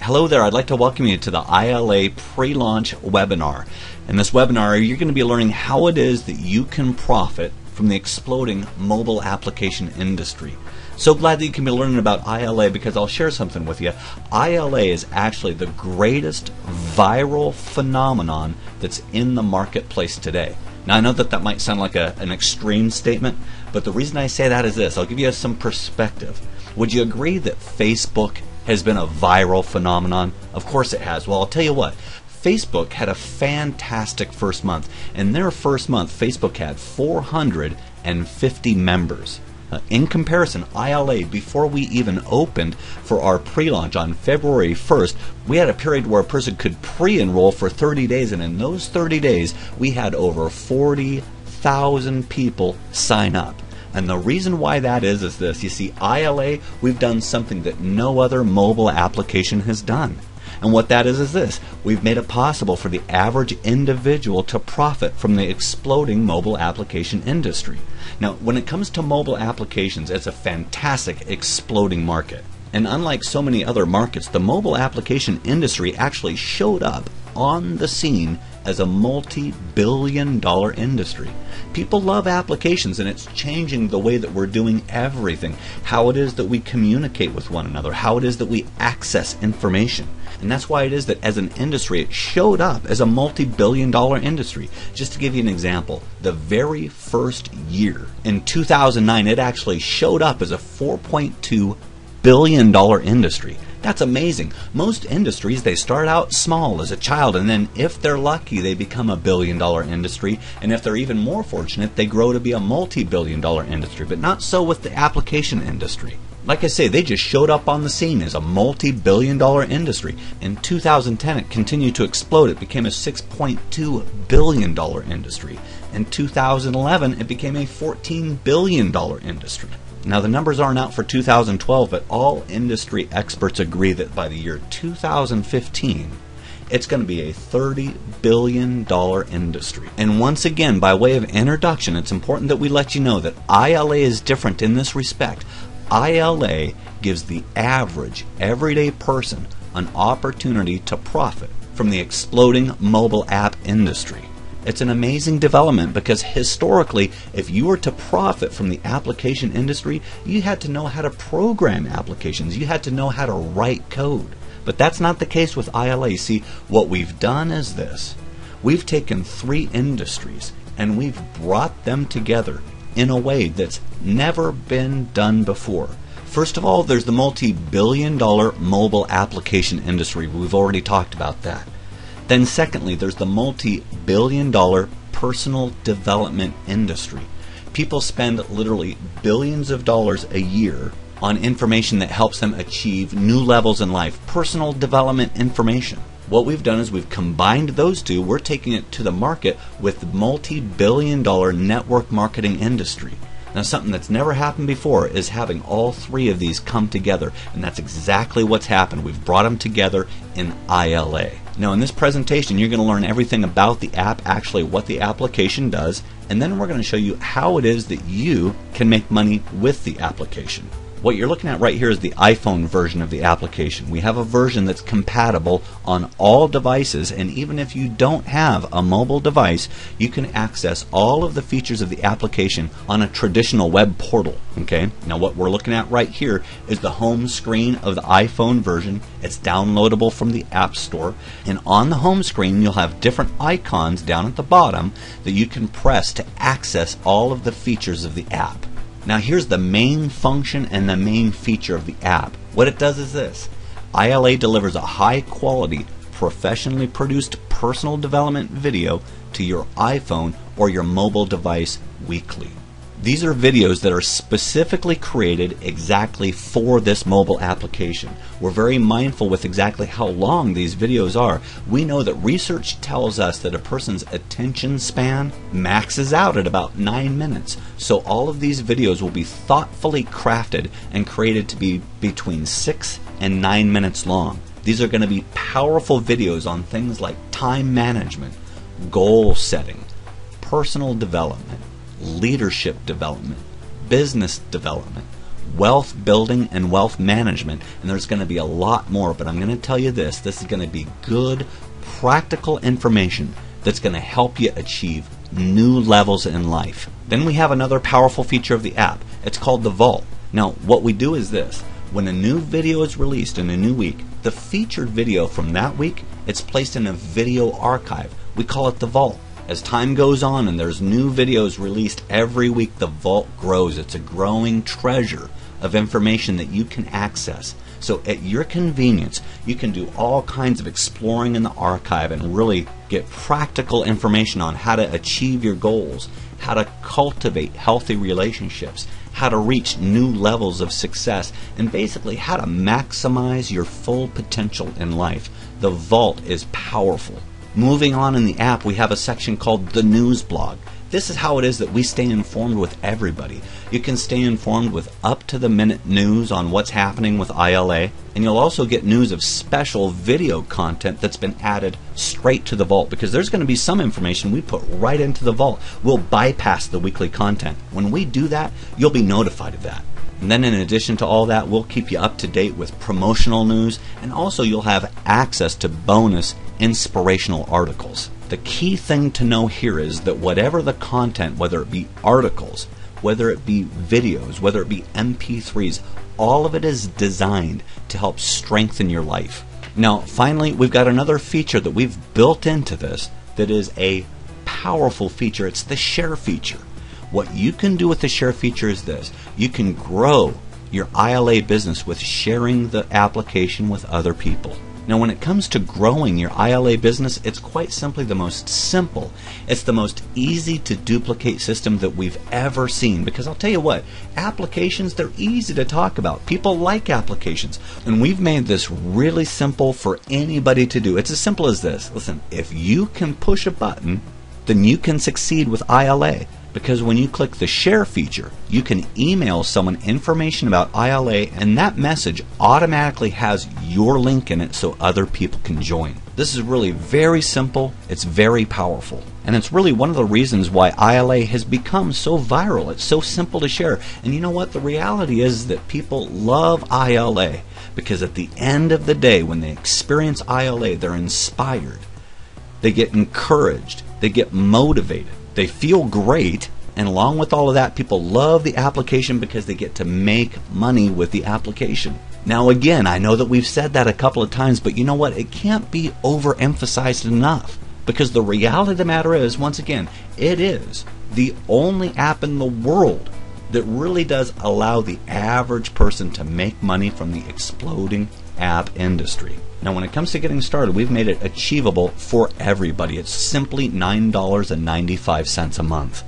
Hello there, I'd like to welcome you to the iLA pre-launch webinar. In this webinar, you're going to be learning how it is that you can profit from the exploding mobile application industry. So glad that you can be learning about iLA because I'll share something with you. iLA is actually the greatest viral phenomenon that's in the marketplace today. Now I know that might sound like an extreme statement, but the reason I say that is this. I'll give you some perspective. Would you agree that Facebook has been a viral phenomenon? Of course it has. Well, I'll tell you what. Facebook had a fantastic first month. In their first month, Facebook had 450 members. In comparison, iLA, before we even opened for our pre-launch on February 1st, we had a period where a person could pre-enroll for 30 days, and in those 30 days, we had over 40,000 people sign up. And the reason why that is this. You see, iLA, we've done something that no other mobile application has done. And what that is this. We've made it possible for the average individual to profit from the exploding mobile application industry. Now, when it comes to mobile applications, it's a fantastic exploding market. And unlike so many other markets, the mobile application industry actually showed up on the scene as a multi-billion-dollar industry. People love applications, and it's changing the way that we're doing everything. How it is that we communicate with one another, how it is that we access information. And that's why it is that as an industry, it showed up as a multi-billion-dollar industry. Just to give you an example, the very first year, in 2009, it actually showed up as a $4.2 billion industry. That's amazing. Most industries, they start out small as a child, and then if they're lucky, they become a billion-dollar industry, and if they're even more fortunate, they grow to be a multi-billion-dollar industry. But not so with the application industry. Like I say, they just showed up on the scene as a multi-billion-dollar industry. In 2010, it continued to explode. It became a $6.2 billion industry. In 2011, it became a $14 billion industry. Now, the numbers aren't out for 2012, but all industry experts agree that by the year 2015, it's going to be a $30 billion industry. And once again, by way of introduction, it's important that we let you know that iLA is different in this respect. iLA gives the average, everyday person an opportunity to profit from the exploding mobile app industry. It's an amazing development because historically, if you were to profit from the application industry, you had to know how to program applications. You had to know how to write code. But that's not the case with iLA. See, what we've done is this. We've taken three industries and we've brought them together in a way that's never been done before. First of all, there's the multi-billion-dollar mobile application industry. We've already talked about that. Then secondly, there's the multi-billion-dollar personal development industry. People spend literally billions of dollars a year on information that helps them achieve new levels in life, personal development information. What we've done is we've combined those two. We're taking it to the market with the multi-billion-dollar network marketing industry. Now, something that's never happened before is having all three of these come together, and that's exactly what's happened. We've brought them together in iLA. Now, in this presentation, you're going to learn everything about the app, actually what the application does, and then we're going to show you how it is that you can make money with the application. What you're looking at right here is the iPhone version of the application. We have a version that's compatible on all devices, and even if you don't have a mobile device, you can access all of the features of the application on a traditional web portal. Okay? Now what we're looking at right here is the home screen of the iPhone version. It's downloadable from the App Store, and on the home screen you'll have different icons down at the bottom that you can press to access all of the features of the app. Now here's the main function and the main feature of the app. What it does is this. iLA delivers a high quality, professionally produced personal development video to your iPhone or your mobile device weekly. These are videos that are specifically created exactly for this mobile application. We're very mindful with exactly how long these videos are. We know that research tells us that a person's attention span maxes out at about 9 minutes. So all of these videos will be thoughtfully crafted and created to be between 6 and 9 minutes long. These are going to be powerful videos on things like time management, goal setting, personal development, leadership development, business development, wealth building and wealth management, and there's going to be a lot more, but I'm going to tell you this is going to be good, practical information that's going to help you achieve new levels in life. Then we have another powerful feature of the app. It's called the Vault. Now, what we do is this. When a new video is released in a new week, the featured video from that week, it's placed in a video archive. We call it the Vault. As time goes on and there's new videos released every week, the Vault grows. It's a growing treasure of information that you can access. So at your convenience, you can do all kinds of exploring in the archive and really get practical information on how to achieve your goals, how to cultivate healthy relationships, how to reach new levels of success, and basically how to maximize your full potential in life. The Vault is powerful. Moving on in the app, we have a section called the News Blog. This is how it is that we stay informed with everybody. You can stay informed with up-to-the-minute news on what's happening with iLA, and you'll also get news of special video content that's been added straight to the Vault, because there's going to be some information we put right into the Vault. We'll bypass the weekly content. When we do that, you'll be notified of that. And then in addition to all that, we'll keep you up to date with promotional news, and also you'll have access to bonus inspirational articles. The key thing to know here is that whatever the content, whether it be articles, whether it be videos, whether it be MP3s, all of it is designed to help strengthen your life. Now, finally, we've got another feature that we've built into this that is a powerful feature. It's the share feature. What you can do with the share feature is this. You can grow your iLA business with sharing the application with other people. Now, when it comes to growing your iLA business, it's quite simply the most simple. It's the most easy to duplicate system that we've ever seen, because I'll tell you what, applications, they're easy to talk about. People like applications, and we've made this really simple for anybody to do. It's as simple as this. Listen, if you can push a button, then you can succeed with iLA. Because when you click the share feature, you can email someone information about iLA, and that message automatically has your link in it so other people can join. This is really very simple, it's very powerful, and it's really one of the reasons why iLA has become so viral. It's so simple to share. And you know what? The reality is that people love iLA because at the end of the day, when they experience iLA, they're inspired, they get encouraged, they get motivated. They feel great, and along with all of that, people love the application because they get to make money with the application. Now again, I know that we've said that a couple of times, but you know what? It can't be overemphasized enough, because the reality of the matter is, once again, it is the only app in the world that really does allow the average person to make money from the exploding app industry. Now, when it comes to getting started, we've made it achievable for everybody. It's simply $9.95 a month.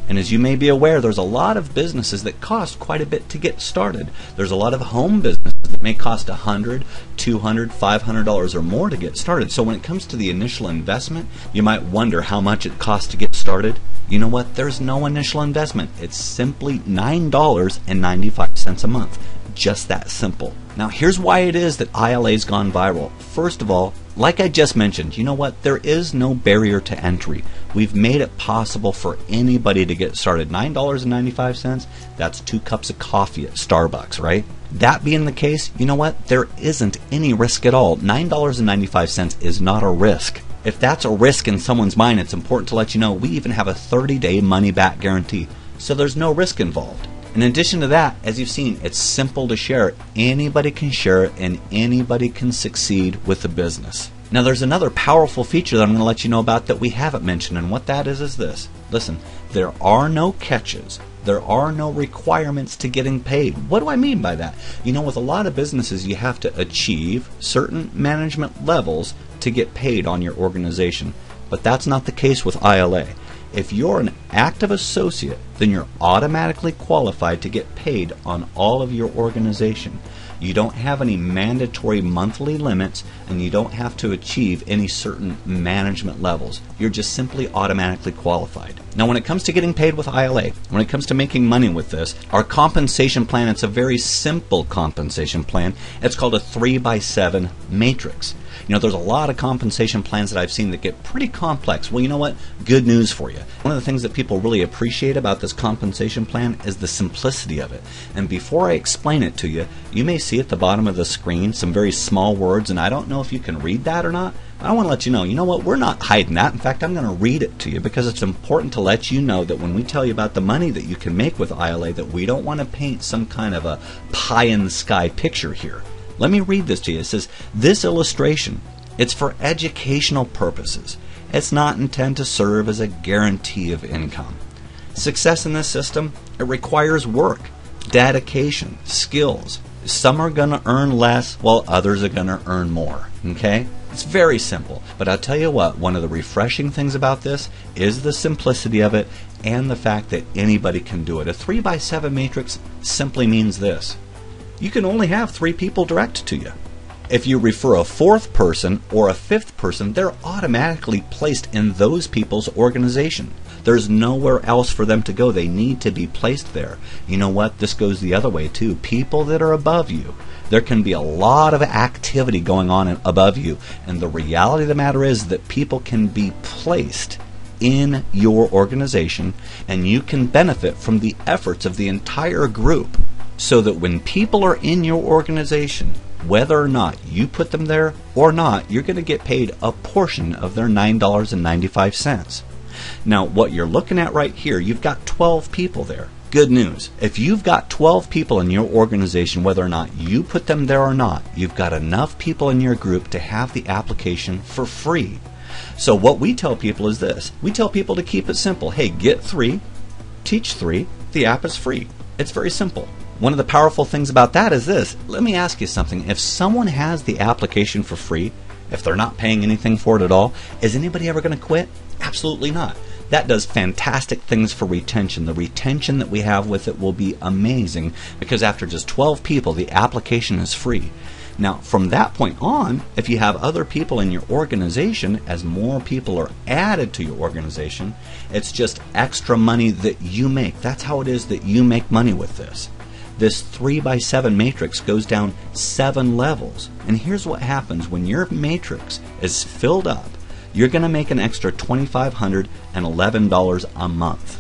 And as you may be aware, there's a lot of businesses that cost quite a bit to get started. There's a lot of home businesses that may cost $100, $200, $500 or more to get started. So when it comes to the initial investment, you might wonder how much it costs to get started. You know what? There's no initial investment. It's simply $9.95 a month. Just that simple. Now, here's why it is that iLA's gone viral. First of all, like I just mentioned, you know what? There is no barrier to entry. We've made it possible for anybody to get started. $9.95, that's 2 cups of coffee at Starbucks, right? That being the case, you know what? There isn't any risk at all. $9.95 is not a risk. If that's a risk in someone's mind, it's important to let you know we even have a 30-day money-back guarantee. So there's no risk involved. In addition to that, as you've seen, it's simple to share. Anybody can share it, and anybody can succeed with the business. Now, there's another powerful feature that I'm going to let you know about that we haven't mentioned, and what that is this. Listen, there are no catches. There are no requirements to getting paid. What do I mean by that? You know, with a lot of businesses, you have to achieve certain management levels to get paid on your organization. But that's not the case with iLA. If you're an active associate, then you're automatically qualified to get paid on all of your organization. You don't have any mandatory monthly limits, and you don't have to achieve any certain management levels. You're just simply automatically qualified. Now, when it comes to getting paid with iLA, when it comes to making money with this, our compensation plan, it's a very simple compensation plan. It's called a 3x7 matrix. You know, there's a lot of compensation plans that I've seen that get pretty complex. Well, you know what? Good news for you. One of the things that people really appreciate about this compensation plan is the simplicity of it. And before I explain it to you, you may see at the bottom of the screen some very small words, and I don't know if you can read that or not. I want to let you know what? We're not hiding that. In fact, I'm going to read it to you because it's important to let you know that when we tell you about the money that you can make with iLA, that we don't want to paint some kind of a pie-in-the-sky picture here. Let me read this to you. It says, this illustration, it's for educational purposes. It's not intended to serve as a guarantee of income. Success in this system, it requires work, dedication, skills. Some are going to earn less while others are going to earn more. Okay? It's very simple. But I'll tell you what, one of the refreshing things about this is the simplicity of it and the fact that anybody can do it. A 3x7 matrix simply means this. You can only have 3 people direct to you. If you refer a 4th person or a 5th person, they're automatically placed in those people's organization. There's nowhere else for them to go. They need to be placed there. You know what? This goes the other way too. People that are above you, there can be a lot of activity going on above you. And the reality of the matter is that people can be placed in your organization and you can benefit from the efforts of the entire group. So that when people are in your organization, whether or not you put them there or not, you're going to get paid a portion of their $9.95. Now, what you're looking at right here, you've got 12 people there. Good news. If you've got 12 people in your organization, whether or not you put them there or not, you've got enough people in your group to have the application for free. So what we tell people is this. We tell people to keep it simple. Hey, get 3, teach 3, the app is free. It's very simple. One of the powerful things about that is this. Let me ask you something. If someone has the application for free, if they're not paying anything for it at all, is anybody ever going to quit? Absolutely not. That does fantastic things for retention. The retention that we have with it will be amazing because after just 12 people, the application is free. Now, from that point on, if you have other people in your organization, as more people are added to your organization, it's just extra money that you make. That's how it is that you make money with this. This 3x7 matrix goes down 7 levels. And here's what happens when your matrix is filled up. You're going to make an extra $2,511 a month.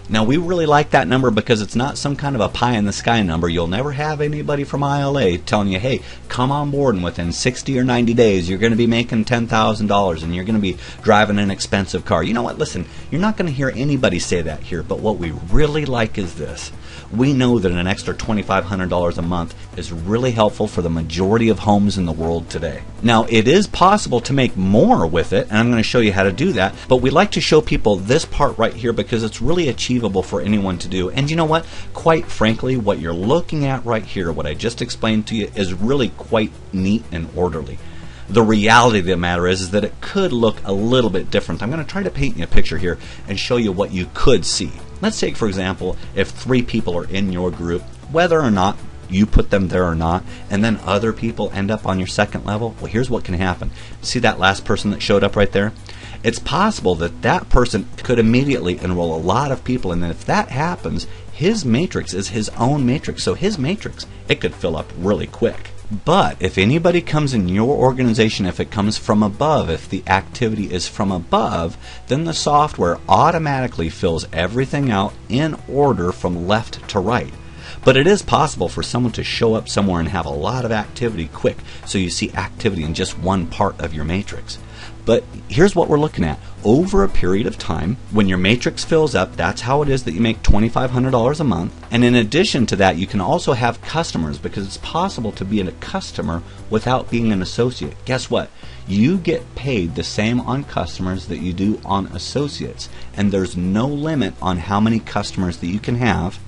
Now, we really like that number because it's not some kind of a pie-in-the-sky number. You'll never have anybody from iLA telling you, hey, come on board and within 60 or 90 days you're going to be making $10,000 and you're going to be driving an expensive car. You know what? Listen, you're not going to hear anybody say that here, but what we really like is this. We know that an extra $2,500 a month is really helpful for the majority of homes in the world today. Now, it is possible to make more with it, and I'm going to show you how to do that, but we like to show people this part right here because it's really achievable for anyone to do. And you know what? Quite frankly, what you're looking at right here, what I just explained to you, is really quite neat and orderly. The reality of the matter is that it could look a little bit different. I'm going to try to paint you a picture here and show you what you could see. Let's take, for example, if 3 people are in your group, whether or not you put them there or not, and then other people end up on your second level, well, here's what can happen. See that last person that showed up right there? It's possible that that person could immediately enroll a lot of people, and then if that happens, his matrix is his own matrix. So his matrix, it could fill up really quick. But if anybody comes in your organization, if it comes from above, if the activity is from above, then the software automatically fills everything out in order from left to right. But it is possible for someone to show up somewhere and have a lot of activity quick, so you see activity in just one part of your matrix. But here's what we're looking at. Over a period of time, when your matrix fills up, that's how it is that you make $2,500 a month. And in addition to that, you can also have customers because it's possible to be a customer without being an associate. Guess what? You get paid the same on customers that you do on associates. And there's no limit on how many customers that you can have.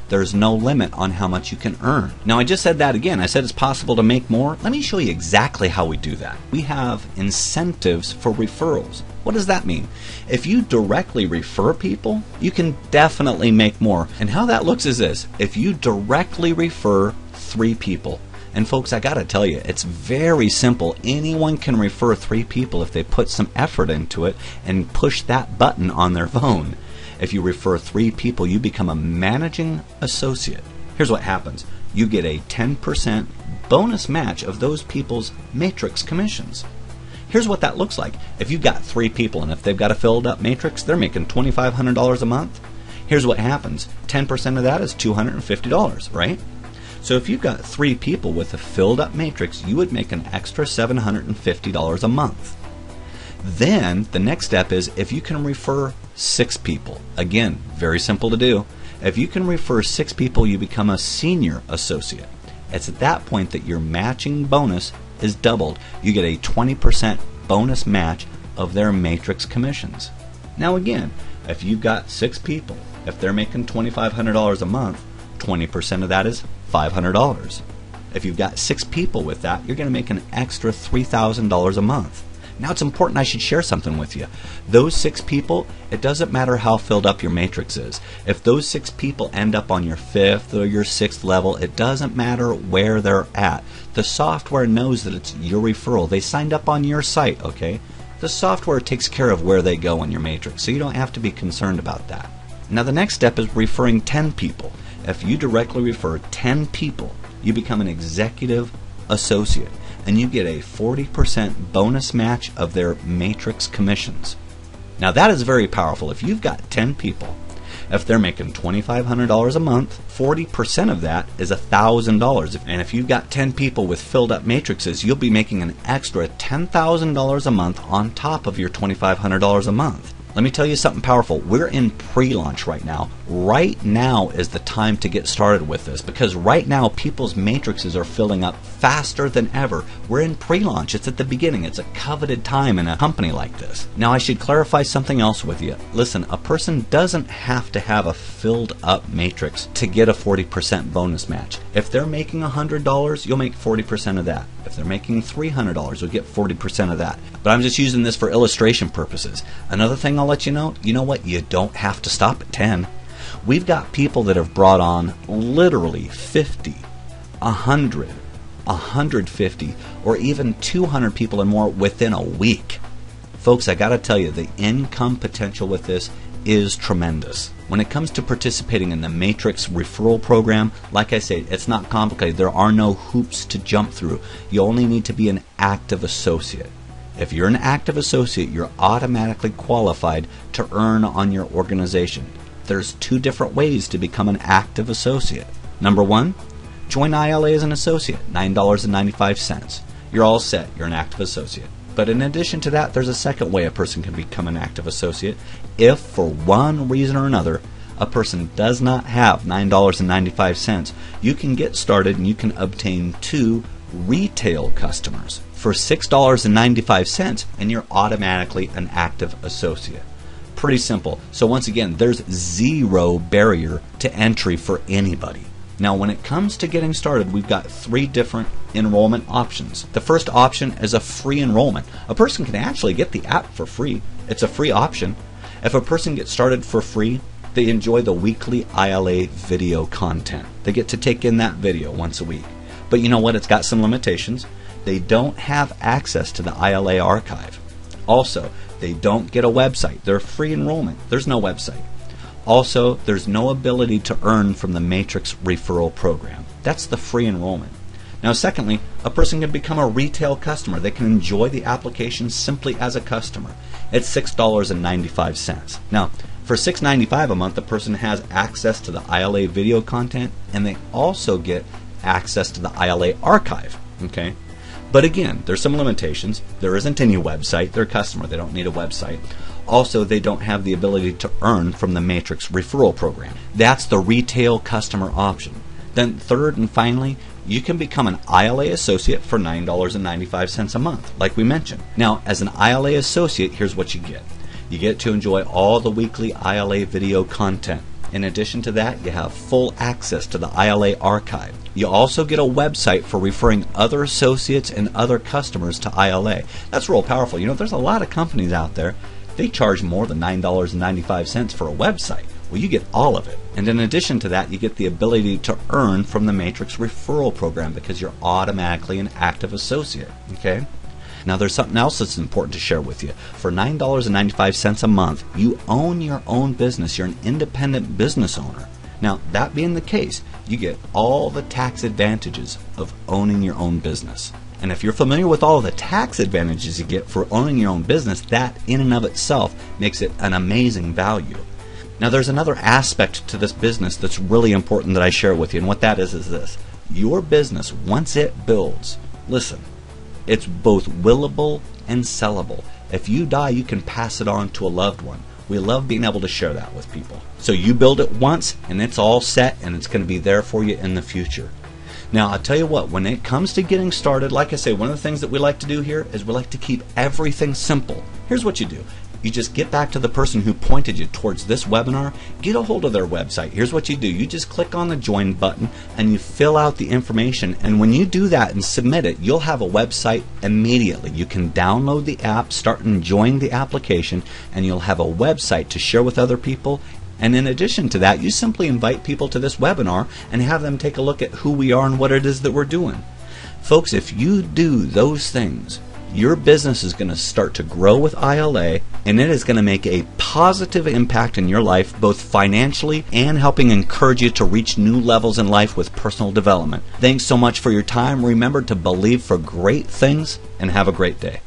There's no limit on how much you can earn. Now, I just said that again. I said it's possible to make more. Let me show you exactly how we do that. We have incentives for referrals. What does that mean? If you directly refer people, you can definitely make more. And how that looks is this. If you directly refer 3 people, and folks, I gotta tell you, it's very simple. Anyone can refer 3 people if they put some effort into it and push that button on their phone. If you refer 3 people, you become a managing associate. Here's what happens. You get a 10% bonus match of those people's matrix commissions. Here's what that looks like. If you've got 3 people and if they've got a filled up matrix, they're making $2,500 a month. Here's what happens. 10% of that is $250, right? So if you've got 3 people with a filled up matrix, you would make an extra $750 a month. Then the next step is if you can refer 6 people. Again, very simple to do. If you can refer 6 people, you become a senior associate. It's at that point that your matching bonus is doubled. You get a 20% bonus match of their matrix commissions. Now again, if you've got 6 people, if they're making $2,500 a month, 20% of that is $500. If you've got 6 people with that, you're going to make an extra $3,000 a month. Now it's important I should share something with you. Those 6 people, it doesn't matter how filled up your matrix is. If those 6 people end up on your 5th or your 6th level, it doesn't matter where they're at. The software knows that it's your referral. They signed up on your site, okay? The software takes care of where they go in your matrix, so you don't have to be concerned about that. Now the next step is referring 10 people. If you directly refer 10 people, you become an executive associate, and you get a 40% bonus match of their matrix commissions. Now that is very powerful. If you've got 10 people, if they're making $2,500 a month, 40% of that is $1,000. And if you've got 10 people with filled up matrices, you'll be making an extra $10,000 a month on top of your $2,500 a month. Let me tell you something powerful. We're in pre-launch right now. Right now is the time to get started with this, because right now people's matrices are filling up faster than ever. We're in pre-launch. It's at the beginning. It's a coveted time in a company like this. Now I should clarify something else with you. Listen, a person doesn't have to have a filled up matrix to get a 40% bonus match. If they're making $100, you'll make 40% of that. If they're making $300, you'll get 40% of that. But I'm just using this for illustration purposes. Another thing I'll let you know what? You don't have to stop at 10. We've got people that have brought on literally 50, 100, 150, or even 200 people and more within a week. Folks, I got to tell you, the income potential with this is tremendous. When it comes to participating in the Matrix referral program, like I said, it's not complicated. There are no hoops to jump through. You only need to be an active associate. If you're an active associate, you're automatically qualified to earn on your organization. There's 2 different ways to become an active associate. Number 1, join iLA as an associate, $9.95. You're all set. You're an active associate. But in addition to that, there's a second way a person can become an active associate. If for one reason or another a person does not have $9.95, you can get started and you can obtain 2 retail customers for $6.95, and you're automatically an active associate. Pretty simple. So once again, there's 0 barrier to entry for anybody. Now when it comes to getting started, we've got 3 different enrollment options. The first option is a free enrollment. A person can actually get the app for free. It's a free option. If a person gets started for free, they enjoy the weekly iLA video content. They get to take in that video once a week. But you know what? It's got some limitations. They don't have access to the iLA archive. Also, they don't get a website. They're free enrollment. There's no website. Also, there's no ability to earn from the Matrix referral program. That's the free enrollment. Now secondly, a person can become a retail customer. They can enjoy the application simply as a customer. It's $6.95. Now, for $6.95 a month, the person has access to the iLA video content, and they also get access to the iLA archive. Okay? But again, there's some limitations. There isn't any website. They're a customer. They don't need a website. Also, they don't have the ability to earn from the Matrix referral program. That's the retail customer option. Then third and finally, you can become an iLA associate for $9.95 a month, like we mentioned. Now, as an iLA associate, here's what you get. You get to enjoy all the weekly iLA video content. In addition to that, you have full access to the iLA archive. You also get a website for referring other associates and other customers to iLA. That's real powerful. You know, there's a lot of companies out there, they charge more than $9.95 for a website. Well, you get all of it. And in addition to that, you get the ability to earn from the Matrix referral program because you're automatically an active associate. Okay? Now there's something else that's important to share with you. For $9.95 a month, you own your own business. You're an independent business owner. Now, that being the case, you get all the tax advantages of owning your own business. And if you're familiar with all the tax advantages you get for owning your own business, that in and of itself makes it an amazing value. Now there's another aspect to this business that's really important that I share with you, and what that is this. Your business, once it builds, listen, it's both willable and sellable. If you die, you can pass it on to a loved one. We love being able to share that with people. So you build it once and it's all set, and it's going to be there for you in the future. Now I'll tell you what, when it comes to getting started, like I say, one of the things that we like to do here is we like to keep everything simple. Here's what you do. You just get back to the person who pointed you towards this webinar, get a hold of their website. Here's what you do. You just click on the join button and you fill out the information, and when you do that and submit it, you'll have a website immediately. You can download the app, start enjoying the application, and you'll have a website to share with other people. And in addition to that, you simply invite people to this webinar and have them take a look at who we are and what it is that we're doing. Folks, if you do those things, your business is going to start to grow with iLA, and it is going to make a positive impact in your life, both financially and helping encourage you to reach new levels in life with personal development. Thanks so much for your time. Remember to believe for great things, and have a great day.